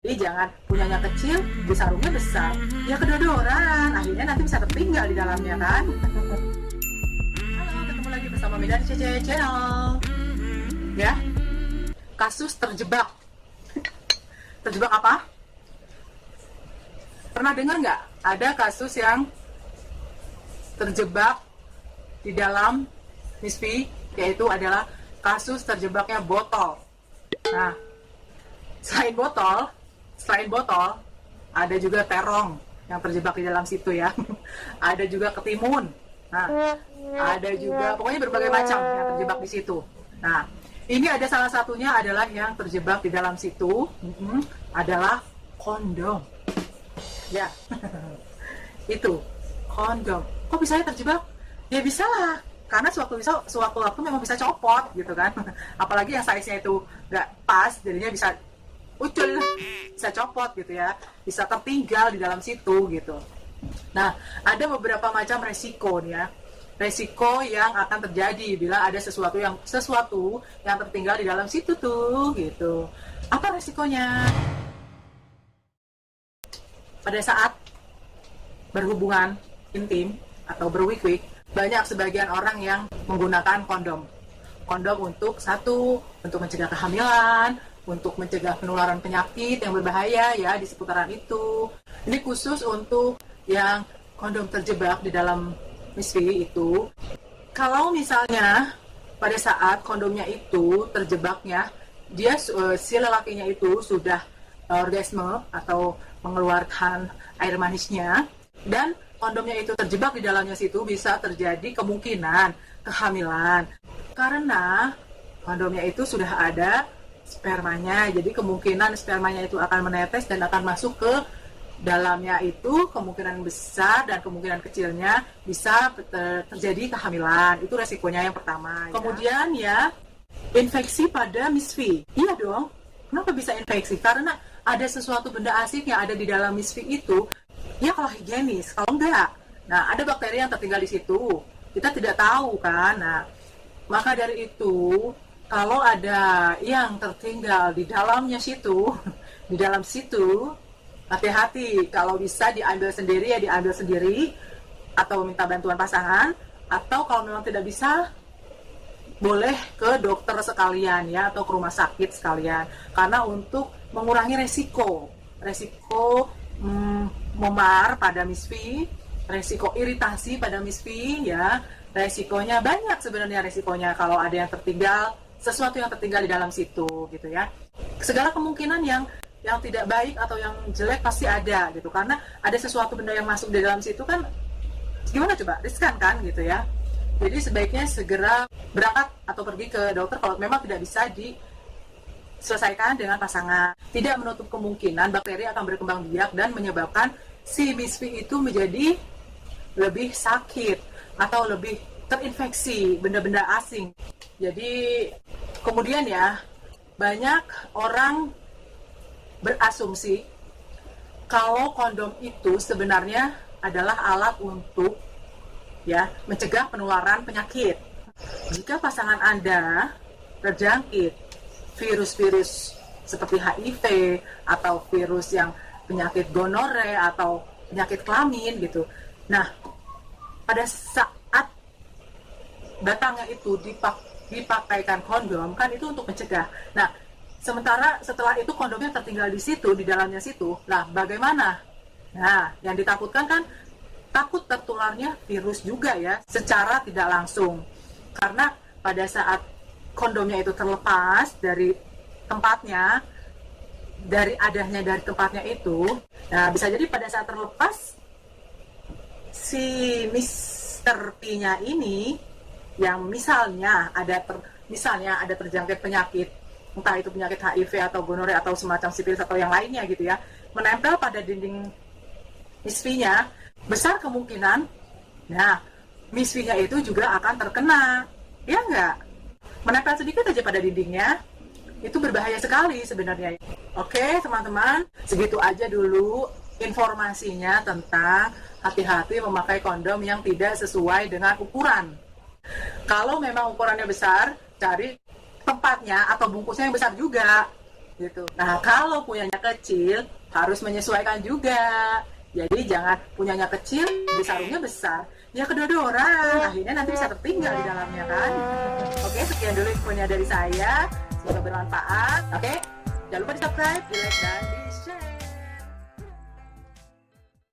Jadi jangan punyanya kecil, di sarungnya besar. Ya kedodoran, akhirnya nanti bisa tertinggal di dalamnya kan. Halo, ketemu lagi bersama Mida di CC Channel. Ya, kasus terjebak. Terjebak apa? Pernah dengar nggak? Ada kasus yang terjebak di dalam Miss V, yaitu adalah kasus terjebaknya botol. Nah, selain botol, ada juga terong yang terjebak di dalam situ ya. Ada juga ketimun. Nah, ada juga pokoknya berbagai macam yang terjebak di situ. Nah, ini ada salah satunya adalah yang terjebak di dalam situ adalah kondom. Ya, itu kondom. Kok bisa terjebak? Ya bisa lah, karena sewaktu-waktu memang bisa copot gitu kan. Apalagi yang size-nya itu nggak pas, jadinya bisa ucul, bisa copot gitu ya, bisa tertinggal di dalam situ gitu. Nah, ada beberapa macam resiko nih ya. Resiko yang akan terjadi bila ada sesuatu yang tertinggal di dalam situ tuh gitu. Apa resikonya? Pada saat berhubungan intim atau berwik-wik, banyak sebagian orang yang menggunakan kondom. Kondom untuk mencegah kehamilan, untuk mencegah penularan penyakit yang berbahaya ya di seputaran itu. Ini khusus untuk yang kondom terjebak di dalam Miss V itu. Kalau misalnya pada saat kondomnya itu terjebaknya, si lelakinya itu sudah orgasme atau mengeluarkan air manisnya, dan kondomnya itu terjebak di dalamnya situ, bisa terjadi kemungkinan kehamilan karena kondomnya itu sudah ada spermanya. Jadi kemungkinan spermanya itu akan menetes dan akan masuk ke dalamnya itu, kemungkinan besar dan kemungkinan kecilnya bisa terjadi kehamilan. Itu resikonya yang pertama ya. Kemudian ya, infeksi pada Miss V. Iya dong, kenapa bisa infeksi? Karena ada sesuatu benda asing yang ada di dalam Miss V itu. Ya kalau higienis, kalau enggak, nah ada bakteri yang tertinggal di situ, kita tidak tahu kan. Nah, maka dari itu kalau ada yang tertinggal di dalamnya situ, di dalam situ, hati-hati. Kalau bisa diambil sendiri ya diambil sendiri, atau minta bantuan pasangan, atau kalau memang tidak bisa, boleh ke dokter sekalian ya, atau ke rumah sakit sekalian, karena untuk mengurangi resiko memar pada Miss V, resiko iritasi pada Miss V ya, resikonya banyak sebenarnya. Resikonya kalau ada yang tertinggal, sesuatu yang tertinggal di dalam situ gitu ya. Segala kemungkinan yang tidak baik atau yang jelek pasti ada gitu, karena ada sesuatu benda yang masuk di dalam situ kan, gimana coba, riskan kan gitu ya. Jadi sebaiknya segera berangkat atau pergi ke dokter kalau memang tidak bisa diselesaikan dengan pasangan. Tidak menutup kemungkinan bakteri akan berkembang biak dan menyebabkan si Miss V itu menjadi lebih sakit atau lebih terinfeksi benda-benda asing. Jadi kemudian ya, banyak orang berasumsi kalau kondom itu sebenarnya adalah alat untuk ya mencegah penularan penyakit. Jika pasangan Anda terjangkit virus-virus seperti HIV atau virus yang penyakit gonore atau penyakit kelamin gitu. Nah, pada saat batangnya itu dipakaikan kondom kan itu untuk mencegah. Nah, sementara setelah itu kondomnya tertinggal di situ, di dalamnya situ. Nah, bagaimana? Nah, yang ditakutkan kan takut tertularnya virus juga ya, secara tidak langsung. Karena pada saat kondomnya itu terlepas dari tempatnya, dari tempatnya itu, nah bisa jadi pada saat terlepas si Mr. P-nya ini yang misalnya ada terjangkit penyakit, entah itu penyakit HIV atau gonore atau semacam sifilis atau yang lainnya gitu ya, menempel pada dinding Miss V-nya, besar kemungkinan nah Miss V-nya itu juga akan terkena, ya enggak? Menempel sedikit aja pada dindingnya itu berbahaya sekali sebenarnya. Oke teman-teman, segitu aja dulu informasinya tentang hati-hati memakai kondom yang tidak sesuai dengan ukuran. Kalau memang ukurannya besar, cari tempatnya atau bungkusnya yang besar juga. gitu. Nah, kalau punyanya kecil harus menyesuaikan juga. Jadi jangan punyanya kecil, di sarungnya besar. Ya kedua-dua orang, akhirnya nanti bisa tertinggal di dalamnya kan. Oke, sekian dulu infonya dari saya. Semoga bermanfaat. Oke, jangan lupa di subscribe, di like, dan di